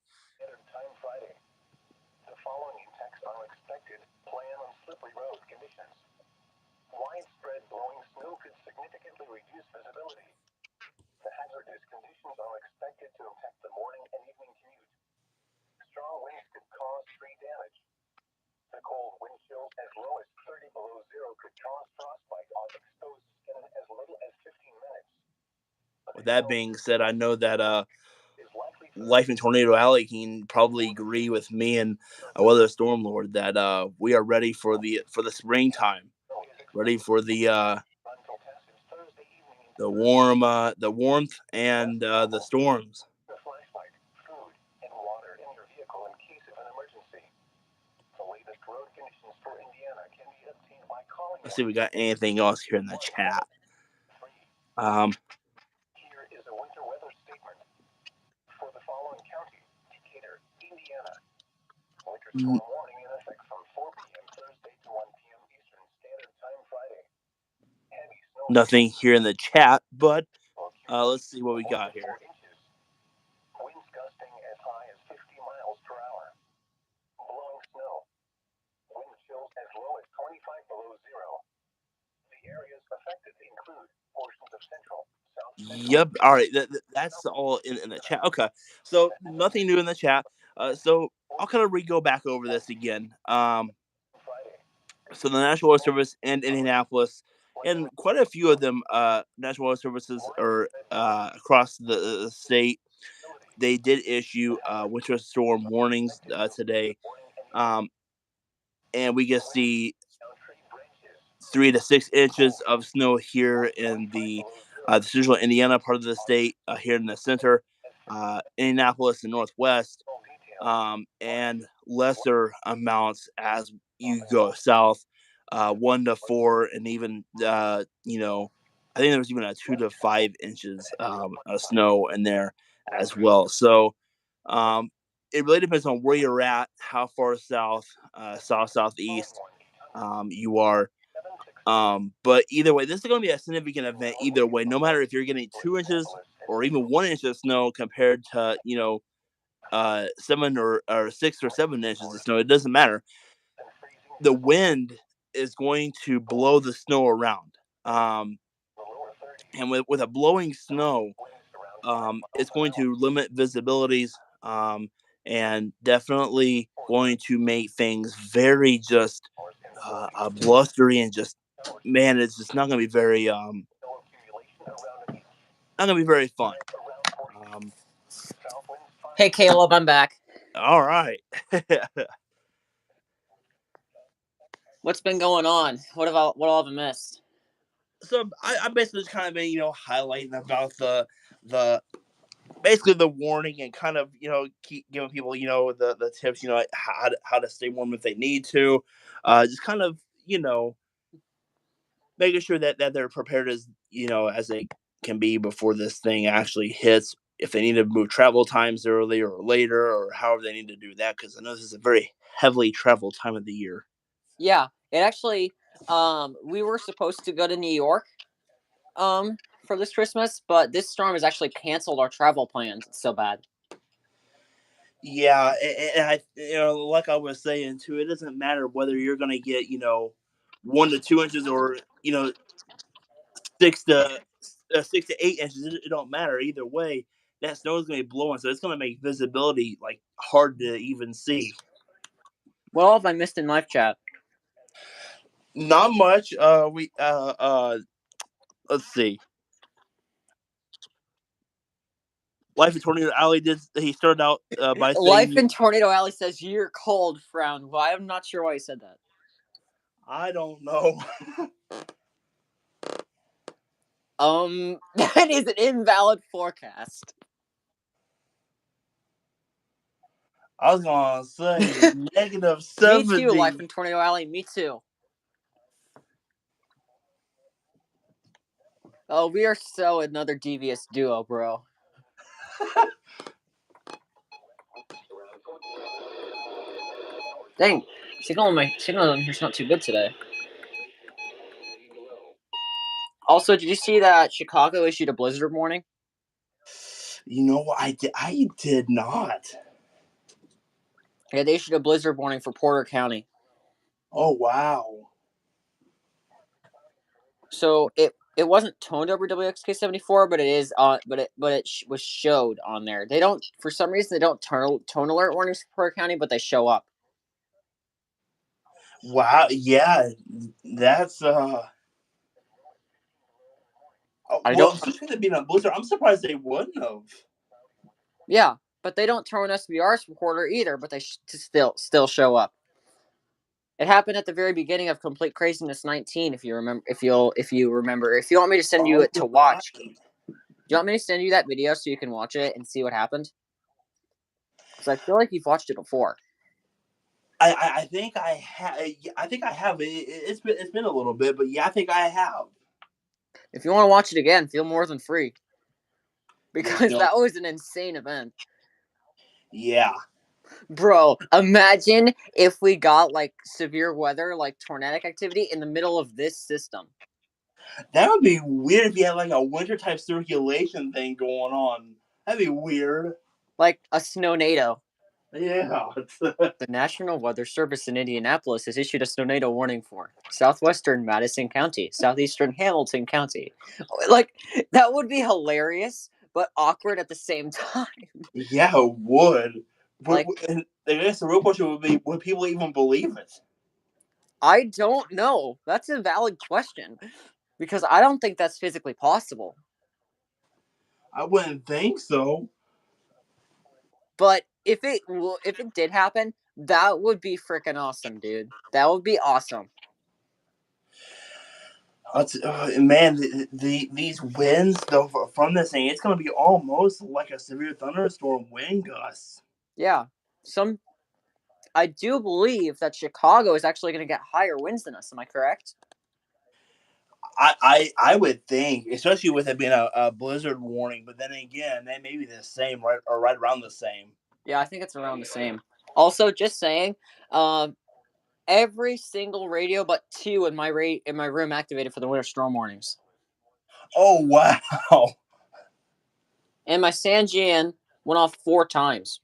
Time Friday. The following impacts are expected. Plan on slippery road conditions. Widespread blowing snow could significantly reduce visibility. The hazardous conditions are expected to impact the morning and evening commute. Strong winds could cause tree damage. The cold wind chills as low as 30 below zero could cause frostbite on exposed skin in as little as 15 minutes. With that being said, I know that Is likely for Life in Tornado Alley can probably agree with me and Weather Storm Lord that we are ready for the springtime, snow is ready expected for until passage Thursday evening into the warmth and the storms. a flashlight, food, and water in your vehicle in case of an emergency. The latest road conditions for Indiana can be obtained by calling Let's see if we got anything else here in the chat. 1-800-3. Here is a winter weather statement for the following county: Decatur, Indiana. Winter storm warning in effect from 4 p.m. Thursday to 1 p.m. Eastern Standard Time Friday. Heavy snow. Nothing here in the chat, but Located let's see what we 1 got to 4 here. inches. Winds gusting as high as 50 miles per hour. Blowing snow. Wind chills as low as 25 below zero. The areas affected include portions of central, south central, Yep. All right. That's all in the chat. Okay. So nothing new in the chat. So I'll kind of go back over this again. Friday. So the National Weather Service and Indianapolis, and quite a few of them, National Weather Services are across the state. They did issue winter storm warnings today, and we can see 3 to 6 inches of snow here in the central Indiana part of the state, here in the center, Indianapolis and Northwest, and lesser amounts as you go south, 1 to 4, and even I think there was even a 2 to 5 inches of snow in there as well. So it really depends on where you're at, how far south, southeast you are. But either way, this is going to be a significant event. Either way, no matter if you're getting 2 inches or even 1 inch of snow compared to 7 or 6 or 7 inches of snow, it doesn't matter. The wind is going to blow the snow around, and with a blowing snow, it's going to limit visibilities, and definitely going to make things very just blustery and just, man, it's just not going to be very not going to be very fun. Hey, Caleb, I'm back. All right. What's been going on? What all have I missed? So I basically just kind of been highlighting about the basically the warning, and kind of keep giving people the tips, like how to stay warm if they need to, just kind of making sure that they're prepared as they can be before this thing actually hits, if they need to move travel times earlier or later, or however they need to do that, because I know this is a very heavily traveled time of the year. Yeah, it actually, we were supposed to go to New York for this Christmas, but this storm has actually canceled our travel plans. It's so bad. Yeah, and I, like I was saying too, it doesn't matter whether you're going to get 1 to 2 inches, or 6 to 8 inches. It don't matter either way. That snow is going to be blowing, so it's going to make visibility like hard to even see. What all have I missed in live chat? Not much. Let's see. Life in Tornado Alley did. He started out by saying, Life in Tornado Alley says you're cold. Frown. Well, I'm not sure why he said that. I don't know. That is an invalid forecast. I was gonna say negative Me 70. too. Life in Tornado Alley. Me too. Oh, we are so another devious duo, bro. Dang, signal in here's not too good today. Also, did you see that Chicago issued a blizzard warning? You know what? I did not. Yeah, they issued a blizzard warning for Porter County. Oh wow. So it wasn't toned over WXK-74, but it is was showed on there. They don't, for some reason, they don't tone alert warnings for Porter County, but they show up. Wow. Yeah. That's I well, don't. especially with it being a blizzard, I'm surprised they wouldn't have. Yeah, but they don't turn SBR's recorder either, but they still show up. It happened at the very beginning of Complete Craziness 19. If you remember, if you remember, if you want me to send you it to watch, do you want me to send you that video so you can watch it and see what happened? Because I feel like you've watched it before. I think I have. I think I have. It's been a little bit, but yeah, I think I have. If you want to watch it again, feel more than free. Because Yeah, that was an insane event. Yeah. Bro, imagine if we got like severe weather, like tornadic activity in the middle of this system. That would be weird if you had like a winter type circulation thing going on. That'd be weird. Like a snownado. Yeah. The National Weather Service in Indianapolis has issued a tornado warning for southwestern Madison County, southeastern Hamilton County. Like, that would be hilarious, but awkward at the same time. Yeah, it would. Like, And I guess the real question would be, would people even believe it? I don't know. That's a valid question. Because I don't think that's physically possible. I wouldn't think so. But if it did happen, that would be freaking awesome, dude. That would be awesome. Man, these winds though from this thing, it's gonna be almost like a severe thunderstorm wind gust. Yeah. I do believe that Chicago is actually going to get higher winds than us. Am I correct? I would think, especially with it being a blizzard warning, but then again, that may be the same, right, or right around the same. Yeah, I think it's around the same. Also, just saying, every single radio but two in my room activated for the winter storm warnings. Oh wow! And my Sanjian went off 4 times.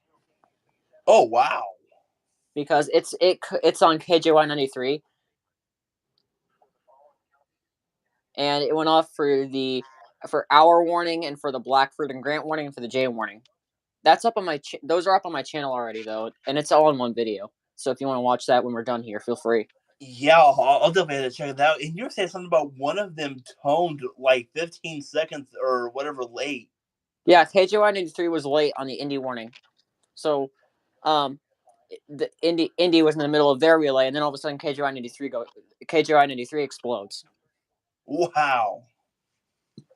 Oh wow! Because it's on KJY 93, and it went off for our warning and for the Blackford and Grant warning and for the J warning. That's up on my those are up on my channel already though, and it's all in one video. So if you want to watch that when we're done here, feel free. Yeah, I'll definitely have to check it out. And you were saying something about one of them toned like 15 seconds or whatever late. Yeah, KJY 93 was late on the Indy warning. So, the Indy was in the middle of their relay, and then all of a sudden KJY 93 explodes. Wow.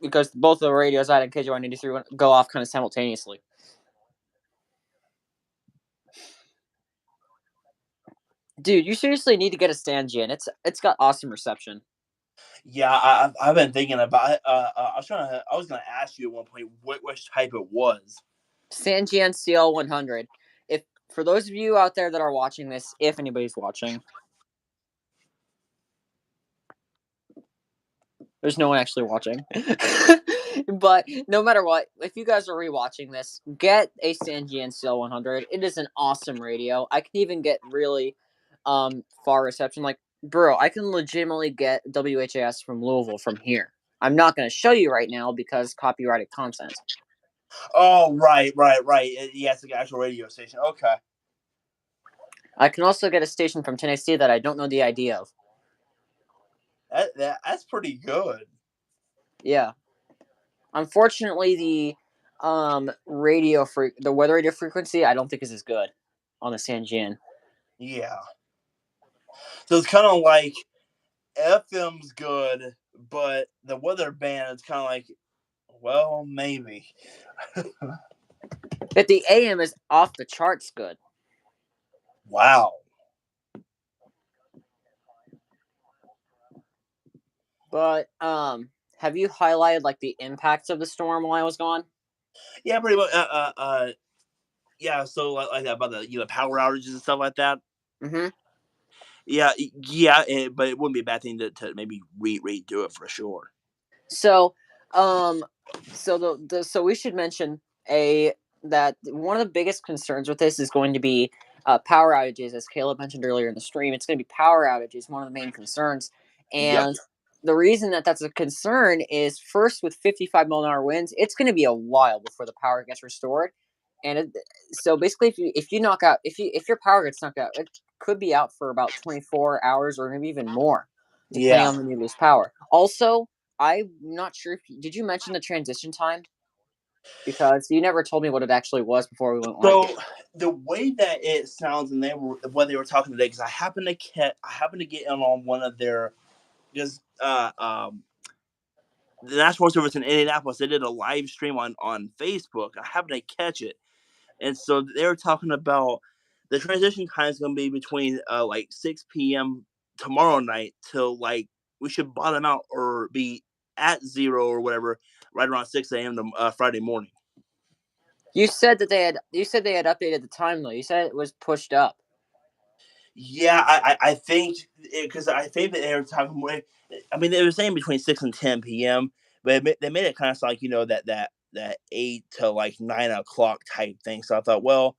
Because both of the radios out in KJY 93 go off kind of simultaneously. Dude, you seriously need to get a Sanjian. It's got awesome reception. Yeah, I've been thinking about it. I was gonna ask you at one point which type it was. Sanjian CL 100. If for those of you out there that are watching this, if anybody's watching, there's no one actually watching. But no matter what, if you guys are rewatching this, get a Sanjian CL 100. It is an awesome radio. I can even get really far reception. Like, bro, I can legitimately get WHAS from Louisville from here. I'm not going to show you right now because copyrighted content. Oh, right. Yeah, it's like an actual radio station. Okay. I can also get a station from Tennessee that I don't know the ID of. That's pretty good. Yeah. Unfortunately, the weather radio frequency, I don't think is as good on the Sanjian. Yeah. So it's kind of like FM's good, but the weather band is kind of like, well, maybe. But the AM is off the charts good. Wow. But have you highlighted like the impacts of the storm while I was gone? Yeah, pretty much. Yeah. So like that about the power outages and stuff like that. Mm-hmm. Yeah, but it wouldn't be a bad thing to maybe redo it for sure. So, so we should mention that one of the biggest concerns with this is going to be power outages, as Caleb mentioned earlier in the stream. It's going to be power outages, one of the main concerns, Yep. and the reason that that's a concern is first with 55-mile-an-hour winds, it's going to be a while before the power gets restored, and so basically, if you knock out if your power gets knocked out, it could be out for about 24 hours or maybe even more, depending Yeah. on when you lose power. Also, I'm not sure if did you mention the transition time? Because you never told me what it actually was before we went live. So the way that it sounds, and what they were talking today, because I happened to get in on one of their just the National Service in Indianapolis. They did a live stream on Facebook. I happened to catch it, and so they were talking about the transition time is going to be between like 6 p.m. tomorrow night till like we should bottom out or be at 0 or whatever right around 6 a.m. to Friday morning. You said they had updated the time though. You said it was pushed up. Yeah, I think because I think that they were talking more. I mean, they were saying between 6 and 10 p.m., but they made it kind of like that 8 to like 9 o'clock type thing. So I thought, well,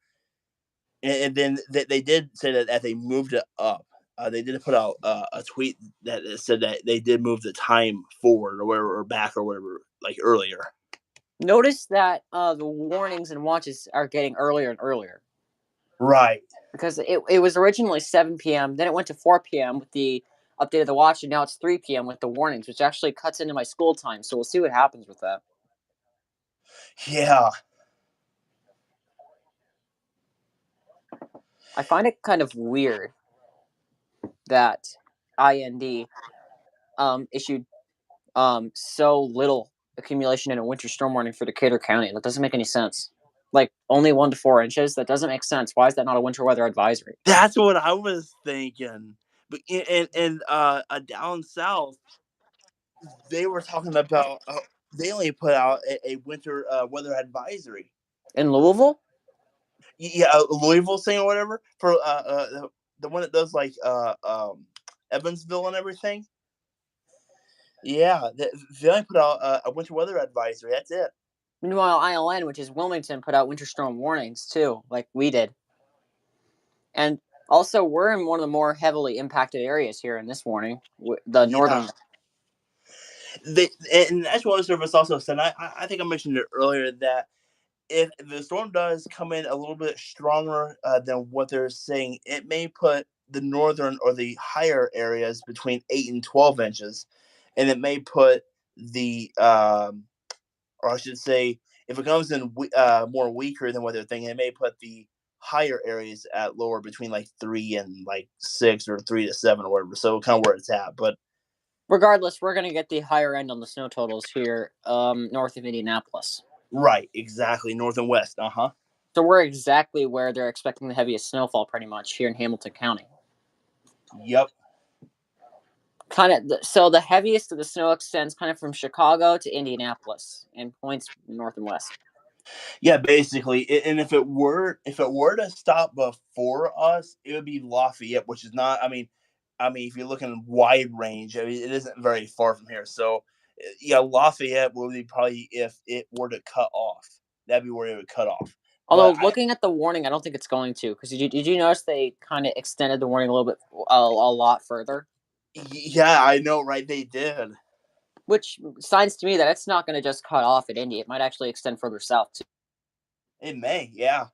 and then they did say that they moved it up. They did put out a tweet that said that they did move the time forward or whatever, or back or whatever, like earlier. Notice that the warnings and watches are getting earlier and earlier. Right. Because it was originally 7 p.m., then it went to 4 p.m. with the update of the watch, and now it's 3 p.m. with the warnings, which actually cuts into my school time. So we'll see what happens with that. Yeah. I find it kind of weird that IND issued so little accumulation in a winter storm warning for Decatur County. That doesn't make any sense. Like only 1 to 4 inches. That doesn't make sense. Why is that not a winter weather advisory? That's what I was thinking. But and down south, they were talking about they only put out a winter weather advisory. In Louisville? Yeah, Louisville thing or whatever for the one that does like Evansville and everything. Yeah, they only put out a winter weather advisory. That's it. Meanwhile, ILN, which is Wilmington, put out winter storm warnings too, like we did. And also, we're in one of the more heavily impacted areas here in this warning, the northern. The National Weather Service also said, I think I mentioned it earlier, that if the storm does come in a little bit stronger than what they're saying, it may put the northern or the higher areas between 8 and 12 inches, and it may put the or I should say, if it comes in more weaker than what they're thinking, it may put the higher areas at lower between like 3 and like 6 or 3 to 7 or whatever. So kind of where it's at, but regardless, we're going to get the higher end on the snow totals here north of Indianapolis. Right, exactly, north and west. So we're exactly where they're expecting the heaviest snowfall, pretty much here in Hamilton County. Yep. So the heaviest of the snow extends kind of from Chicago to Indianapolis and points north and west. Yeah, basically, and if it were to stop before us, it would be Lafayette, which is not. I mean, if you're looking wide range, I mean, it isn't very far from here. So, yeah, Lafayette would be probably if it were to cut off. That'd be where it would cut off. Although looking at the warning, I don't think it's going to, because did you notice they kind of extended the warning a little bit, a lot further? Yeah, I know, right? They did. Which signs to me that it's not going to just cut off at Indy. It might actually extend further south too. It may, yeah.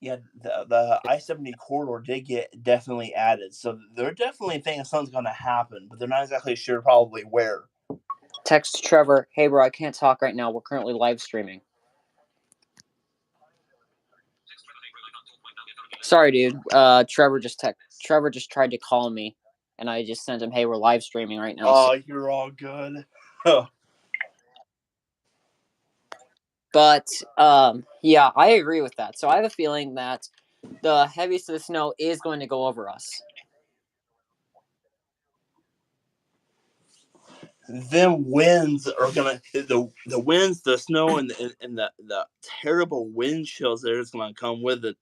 Yeah, the I-70 corridor did get definitely added, so they're definitely thinking something's going to happen, but they're not exactly sure probably where. Text Trevor, hey bro, I can't talk right now. We're currently live streaming. Sorry, dude. Trevor just tried to call me, and I just sent him, hey, we're live streaming right now. Oh, you're all good. But yeah, I agree with that. So I have a feeling that the heaviest of the snow is going to go over us. Them winds are gonna the winds, the snow, and the terrible wind chills that is gonna come with it.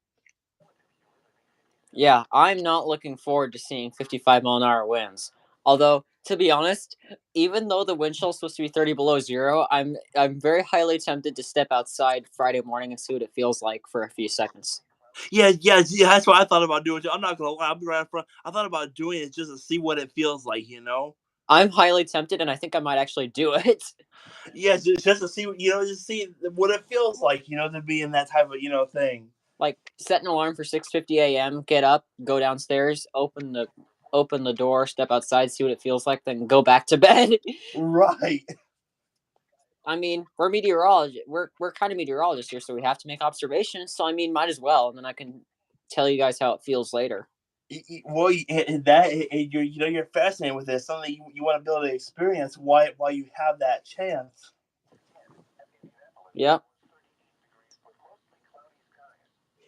Yeah, I'm not looking forward to seeing 55-mile-an-hour winds. Although, to be honest, even though the wind chill is supposed to be 30 below zero, I'm very highly tempted to step outside Friday morning and see what it feels like for a few seconds. Yeah. That's what I thought about doing. I'm not gonna lie. I'll be right up front. I thought about doing it just to see what it feels like. I'm highly tempted, and I think I might actually do it. Yeah, just to see, just see what it feels like, to be in that type of, thing. Like, set an alarm for 6:50 a.m., get up, go downstairs, open the door, step outside, see what it feels like, then go back to bed. Right. I mean, we're meteorologists. We're kind of meteorologists here, so we have to make observations. So I mean, might as well, and then I can tell you guys how it feels later. Well, you're fascinated with this. Something you want to be able to experience while you have that chance. Yep.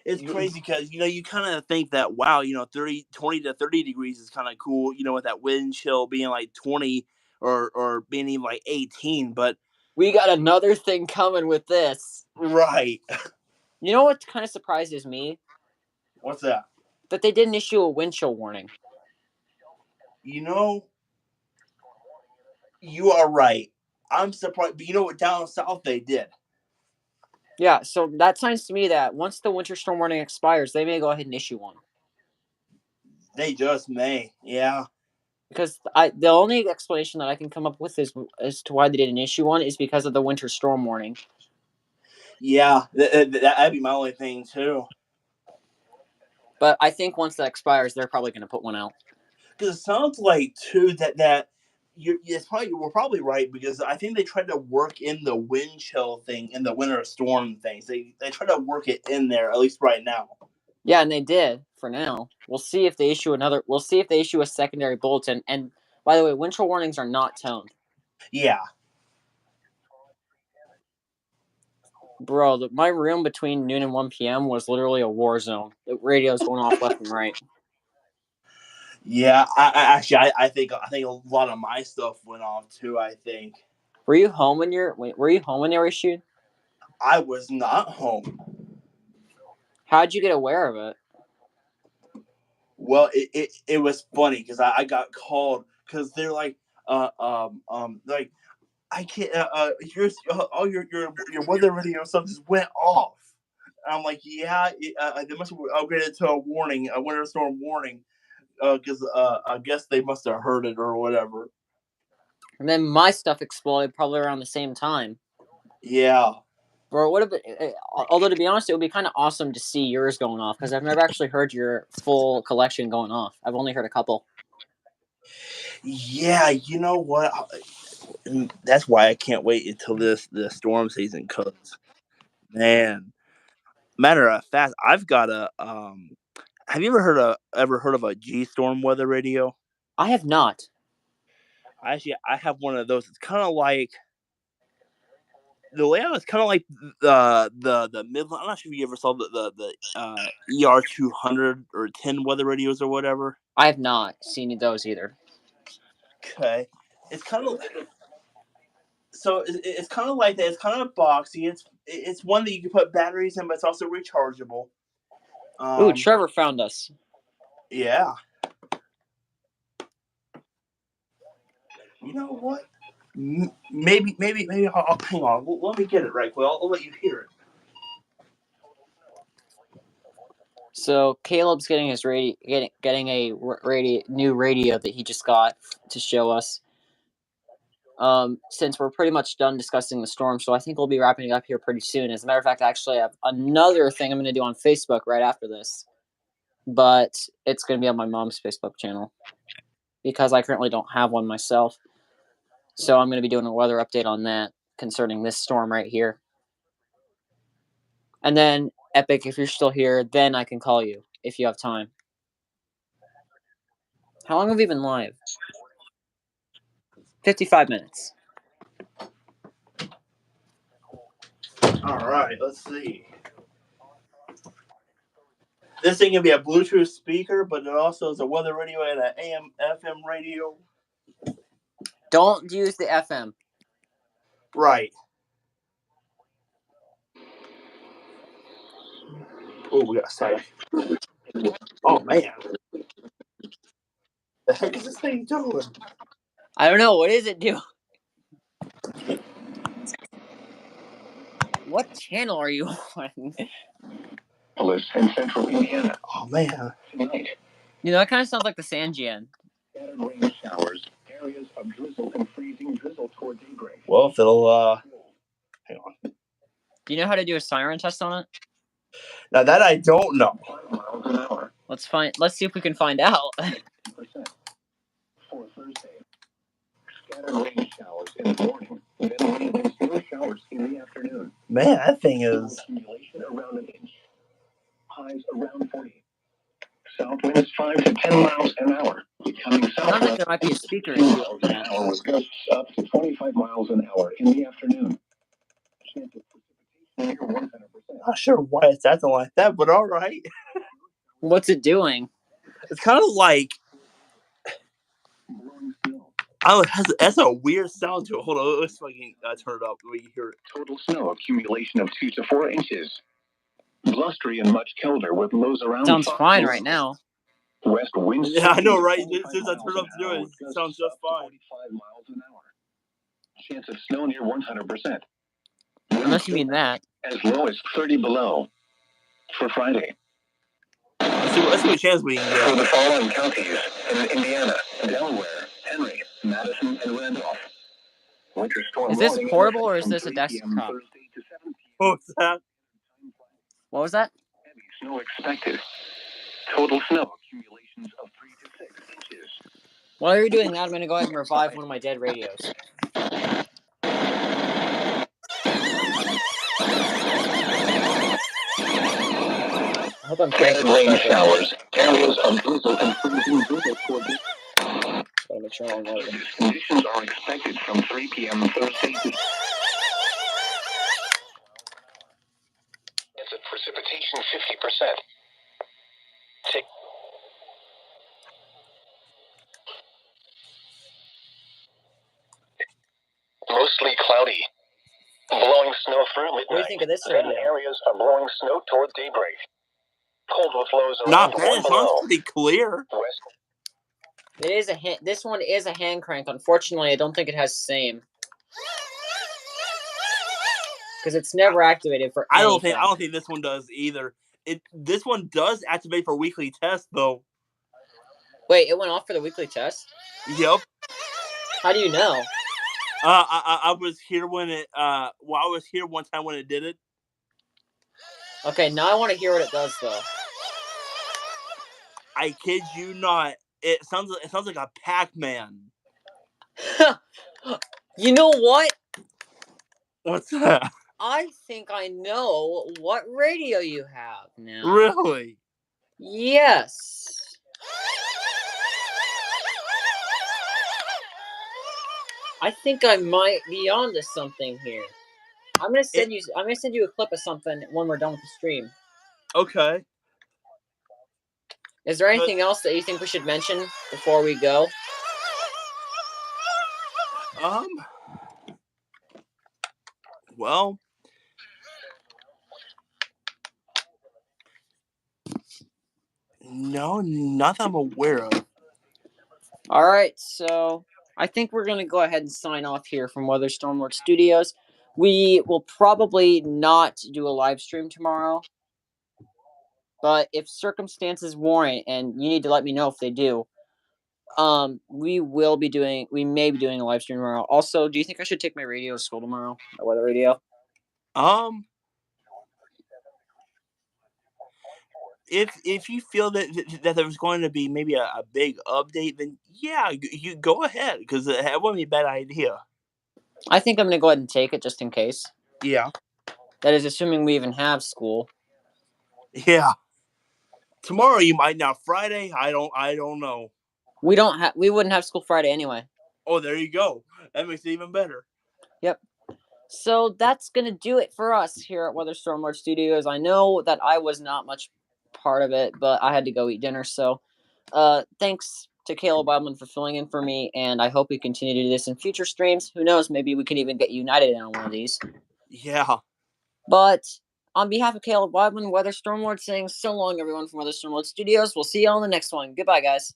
It's crazy because you kind of think that, wow, 20 to 30 degrees is kind of cool, with that wind chill being like 20 or being even like 18, but we got another thing coming with this. Right. You know what kind of surprises me? What's that? That they didn't issue a wind chill warning. You are right. I'm surprised, but you know what? Down south they did. Yeah, so that signs to me that once the winter storm warning expires, they may go ahead and issue one. They just may, yeah. Because the only explanation that I can come up with is as to why they didn't issue one is because of the winter storm warning. Yeah, that'd be my only thing too. But I think once that expires, they're probably going to put one out. Because it sounds like too that we're probably right, because I think they tried to work in the wind chill thing in the winter storm things. They try to work it in there, at least right now. Yeah, and they did for now. We'll see if they issue another. We'll see if they issue a secondary bulletin. And by the way, wind chill warnings are not toned. Yeah. Bro, my room between noon and 1 p.m. was literally a war zone. The radio's going off left and right. Yeah, I think a lot of my stuff went off too. I think. Were you home when they were issued? I was not home. How'd you get aware of it? Well, it was funny because I got called because they're like like, I can't all your weather radio stuff just went off. And I'm like, yeah, they must have upgraded to a warning, a winter storm warning, because I guess they must have heard it or whatever. And then my stuff exploded probably around the same time. Yeah. Bro, it would have been. Although to be honest, it would be kind of awesome to see yours going off because I've never actually heard your full collection going off. I've only heard a couple. Yeah, you know what? That's why I can't wait until the storm season comes. Man, matter of fact, I've got a Have you ever heard of a G Storm weather radio? I have not. I have one of those. It's kind of like the layout is kind of like the Midland. I'm not sure if you ever saw the ER200 or 10 weather radios or whatever. I have not seen those either. Okay, it's kind of it's kind of like that. It's kind of boxy. It's one that you can put batteries in, but it's also rechargeable. Ooh, Trevor found us. Yeah. You know what? Maybe I'll hang on. Let me get it right quick. I'll let you hear it. So Caleb's getting his getting a new radio that he just got to show us. Since we're pretty much done discussing the storm, so I think we'll be wrapping it up here pretty soon. As a matter of fact, I actually have another thing I'm going to do on Facebook right after this, but it's going to be on my mom's Facebook channel because I currently don't have one myself. So I'm going to be doing a weather update on that concerning this storm right here. And then, Epic, if you're still here, then I can call you if you have time. How long have we been live? 55 minutes. All right, let's see. This thing can be a Bluetooth speaker, but it also is a weather radio and an AM FM radio. Don't use the FM. Right. Oh, we got static. Oh man, the heck is this thing doing? I don't know. What does it do? What channel are you on? In central Indiana. Oh man. Tonight, You know, that kind of sounds like the Sanjian. scattered rain showers, areas of drizzle and freezing drizzle toward daybreak. Well, if it'll hang on. Do you know how to do a siren test on it? Now that I don't know. 5 miles an hour. Let's see if we can find out. Percent. For Thursday, scattered rain showers in the morning, then rain and snow showers in the afternoon. Man, that thing is. Accumulation around an inch. Highs around 40. South winds 5 to 10 miles an hour. Becoming Sounds like southwest there might be a speaker issue on that. hour with gusts up to 25 miles an hour in the afternoon. Chance of precipitation near 100%. Not sure why it's acting like that, but all right. What's it doing? It's kind of like. Blowing snow. Oh, it has a weird sound to it. Hold on, let's fucking turn it up. We hear it. Total snow accumulation of 2 to 4 inches. Blustery and much colder with lows around. Sounds 5 fine miles. right now. West winds. Yeah, I know, 50 to right? 45 As soon as I turn it miles up an to do hour it, with it gusts sounds just up to fine. 45 miles an hour. Chance of snow near 100%. Unless you mean that. As low as 30 below. For Friday. Let's see what chance we can For get. the following counties in Indiana, Delaware, Henry, Madison, and Randolph. Winter storm Is this warning in portable effect or is from this a 3 p.m. desktop? Thursday to 7 p.m. What's that? What was that? Heavy snow expected. Total snow accumulations of 3 to 6 inches. While you're doing that, I'm going to go ahead and revive one of my dead radios. I hope I'm cranking Scattered rain this correctly. showers, areas of drizzle and freezing drizzle toward the Gotta make sure I'm loaded. conditions are expected from 3 p.m. Thursday to. It's a precipitation 50%. Mostly cloudy. Blowing snow through midnight. What do you think of this Then radio? areas are blowing snow toward daybreak. Cold with lows around Not 1 bad. It sounds below. pretty clear. West. It is this one is a hand crank. Unfortunately, I don't think it has the same. Because it's never activated for anything. I don't think this one does either. This one does activate for weekly tests though. Wait, it went off for the weekly test? Yep. How do you know? I was here when it I was here one time when it did it. Okay, now I want to hear what it does though. I kid you not. It sounds like a Pac-Man. You know what? What's that? I think I know what radio you have now. Really? Yes. I think I might be onto something here. I'm gonna send you a clip of something when we're done with the stream. Okay. Is there anything else that you think we should mention before we go? Well, no, not that I'm aware of. All right, so I think we're going to go ahead and sign off here from Weather Stormlord Studios. We will probably not do a live stream tomorrow, but if circumstances warrant, and you need to let me know if they do, we may be doing a live stream tomorrow. Also, do you think I should take my radio to school tomorrow? My weather radio? if you feel that there's going to be maybe a big update, then yeah, you go ahead because that wouldn't be a bad idea. I think I'm going to go ahead and take it just in case. Yeah. That is assuming we even have school. Yeah. Tomorrow you might not. Friday, I don't know. We wouldn't have school Friday anyway. Oh, there you go. That makes it even better. Yep. So that's going to do it for us here at Weather Storm Alert Studios. I know that I was not much part of it, but I had to go eat dinner. So thanks to Caleb Wildman for filling in for me, and I hope we continue to do this in future streams. Who knows? Maybe we can even get united on one of these. Yeah. But on behalf of Caleb Wildman, Weather Storm Alert saying so long, everyone from Weather Storm Alert Studios. We'll see you on the next one. Goodbye, guys.